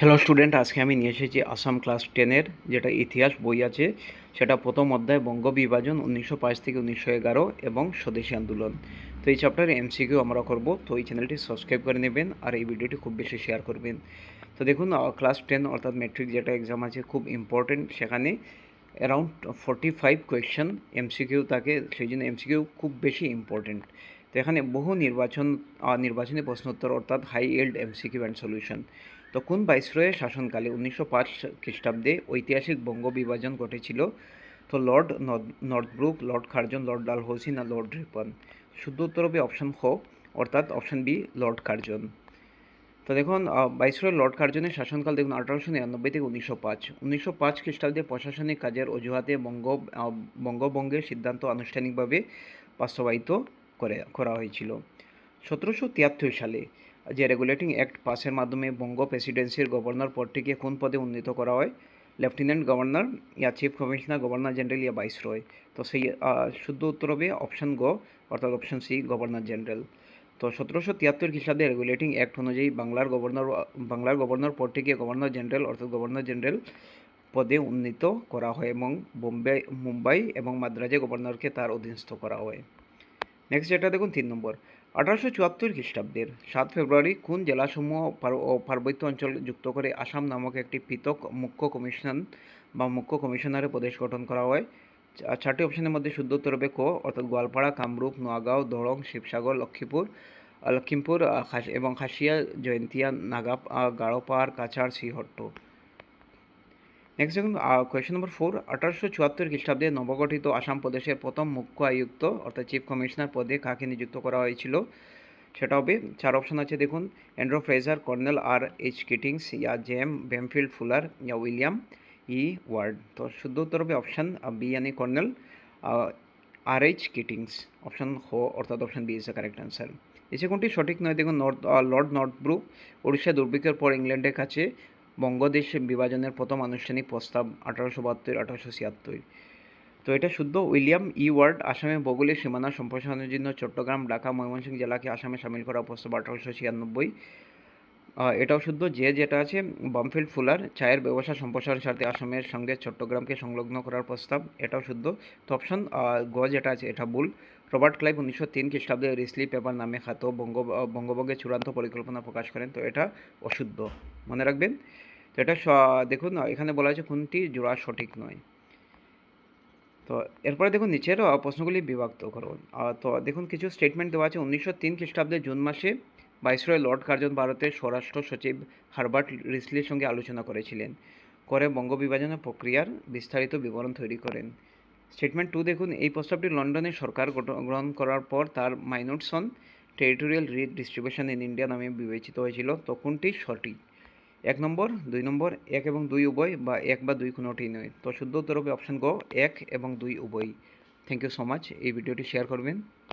Hello student, আজকে আমি নিয়ে এসেছি আসাম ক্লাস 10-এর যেটা ইতিহাস বই আছে, সেটা প্রথম অধ্যায় বঙ্গ বিভাজন 1905 থেকে 1911 এবং স্বদেশী আন্দোলন। তো এই চ্যাপ্টারে এমসিকিউ আমরা করব, তো এই চ্যানেলটি সাবস্ক্রাইব করে নেবেন আর এই ভিডিওটি খুব বেশি শেয়ার করবেন। তো দেখুন, ক্লাস 10 অর্থাৎ ম্যাট্রিক যেটা এক্সাম আছে খুব ইম্পর্টেন্ট, সেখানে অ্যারাউন্ড 45 কোয়েশ্চেন এমসিকিউ থাকে, সেই জন্য এমসিকিউ খুব বেশি ইম্পর্টেন্ট। তো এখানে বহু নির্বাচনী প্রশ্নোত্তর অর্থাৎ high yield MCQ and solution. তো কোন ভাইসরয়ের শাসনকালে 1905 খ্রিস্টাব্দে ঐতিহাসিক বঙ্গ বিভাজন ঘটেছিল? তো Lord Northbrook, Lord Curzon, Lord Dalhousie না লর্ড রিপন? শুদ্ধ উত্তর হবে অপশন খ, অর্থাৎ অপশন বি লর্ড কার্জন। তো দেখুন, ভাইসরয় লর্ড কার্জনের শাসনকাল দেখুন 1899 থেকে 1905। 1905 খ্রিস্টাব্দে প্রশাসনিক কাজের অজুহাতে বঙ্গভঙ্গের সিদ্ধান্ত আনুষ্ঠানিকভাবে বাস্তবায়িত করা হয়েছিল। 1773 সালে যে রেগুলেটিং অ্যাক্ট পাসের মাধ্যমে বঙ্গ প্রেসিডেন্সির গভর্নর পদটিকে কোন পদে উন্নীত করা হয়? লেফটেন্যান্ট গভর্নর, ইয়া চিফ কমিশনার, গভর্নর জেনারেল, ইয়া ভাইসরয়? তো সেই শুদ্ধ উত্তর হবে অপশন গ, অর্থাৎ অপশন সি গভর্নর জেনারেল। তো 1773 খ্রিস্টাব্দে রেগুলেটিং অ্যাক্ট অনুযায়ী বাংলার গভর্নর পদটিকে গভর্নর জেনারেল অর্থাৎ গভর্নর জেনারেল পদে উন্নীত করা হয় এবং মুম্বাই এবং মাদ্রাজে গভর্নরকে তার অধীনস্থ করা হয়। নেক্সট যেটা দেখুন 3 নম্বর, 1874 খ্রিস্টাব্দের 7 ফেব্রুয়ারি কোন জেলাসমূহ ও পার্বত্য অঞ্চল যুক্ত করে আসাম নামক একটি পৃথক মুখ্য কমিশনারের প্রদেশ গঠন করা হয়? চারটি অপশনের মধ্যে শুদ্ধ উত্তর হবে ক, অর্থাৎ গোয়ালপাড়া, কামরূপ, নোয়াগাঁও, দরং, শিবসাগর, লক্ষ্মীমপুর এবং খাসিয়া, জয়ন্তিয়া, গাড়োপাড়, কাছাড়, শ্রীহট্ট। নেক্সট দেখুন, কোয়েশ্চেন নম্বর 4, 1874 খ্রিস্টাব্দে নবগঠিত আসাম প্রদেশের প্রথম মুখ্য আয়ুক্ত অর্থাৎ চিফ কমিশনার পদে কাকে নিযুক্ত করা হয়েছিল? সেটা হবে, 4 অপশন আছে দেখুন, Andrew Fraser, colonel R H Keatings, ইয়া বেমফিল্ড ফুলার, ইয়া উইলিয়াম ই ওয়ার্ড? তো শুদ্ধ উত্তর হবে অপশন বি यानी colonel R H Keatings. Option হ, অর্থাৎ option B is the correct answer. এসে কোনটি সঠিক নয়? দেখুন, লর্ড নর্থব্রুক উড়িষ্যা দুর্ভিক্ষের পর ইংল্যান্ডের কাছে বঙ্গদেশ বিভাজনের প্রথম আনুষ্ঠানিক প্রস্তাব 1872-1876। তো এটা শুদ্ধ। উইলিয়াম ই ওয়ার্ড আসামের ভৌগোলিক সীমানা সম্প্রসারণের জন্য চট্টগ্রাম, ঢাকা, ময়মনসিংহ জেলাকে আসামে সামিল করা প্রস্তাব 1896। এটাও শুদ্ধ। যেটা আছে বামফিল্ড ফুলার চায়ের ব্যবসা সম্প্রসারণের স্বার্থে আসামের সঙ্গে চট্টগ্রামকে সংলগ্ন করার প্রস্তাব, এটাও শুদ্ধ। তো অপশন গ যেটা আছে এটা ভুল। রবার্ট ক্লাইভ 1903 খ্রিস্টাব্দে রিসলি পেপার নামে খ্যাত বঙ্গভঙ্গের চূড়ান্ত পরিকল্পনা প্রকাশ করেন, তো এটা অশুদ্ধ, মনে রাখবেন। তো এটা দেখুন, এখানে বলা হয়েছে কোনটি জোড়া সঠিক নয়। তো এরপরে দেখুন নিচের প্রশ্নগুলি বিভক্ত করুন। তো দেখুন, কিছু স্টেটমেন্ট দেওয়া আছে। 1903 খ্রিস্টাব্দে জুন মাসে ভাইসরয় লর্ড কার্জন ভারতের স্বরাষ্ট্র সচিব হারবার্ট রিসলির সঙ্গে আলোচনা করেছিলেন, করে বঙ্গ বিভাজনের প্রক্রিয়ার বিস্তারিত বিবরণ তৈরি করেন। স্টেটমেন্ট 2 দেখুন, এই প্রস্তাবটি লন্ডনের সরকার গ্রহণ করার পর তার minutes on territorial redistribution in India নামে বিবেচিত হয়েছিল। তো কোনটি সঠিক? 1 নম্বর, 2 নম্বর, 1 এবং 2 উভয়, বা 1 বা 2 কোনোটি নয়? তো শুদ্ধ উত্তর হবে অপশন গ, 1 এবং 2 উভয়। Thank you so much. এই ভিডিওটি শেয়ার করবেন।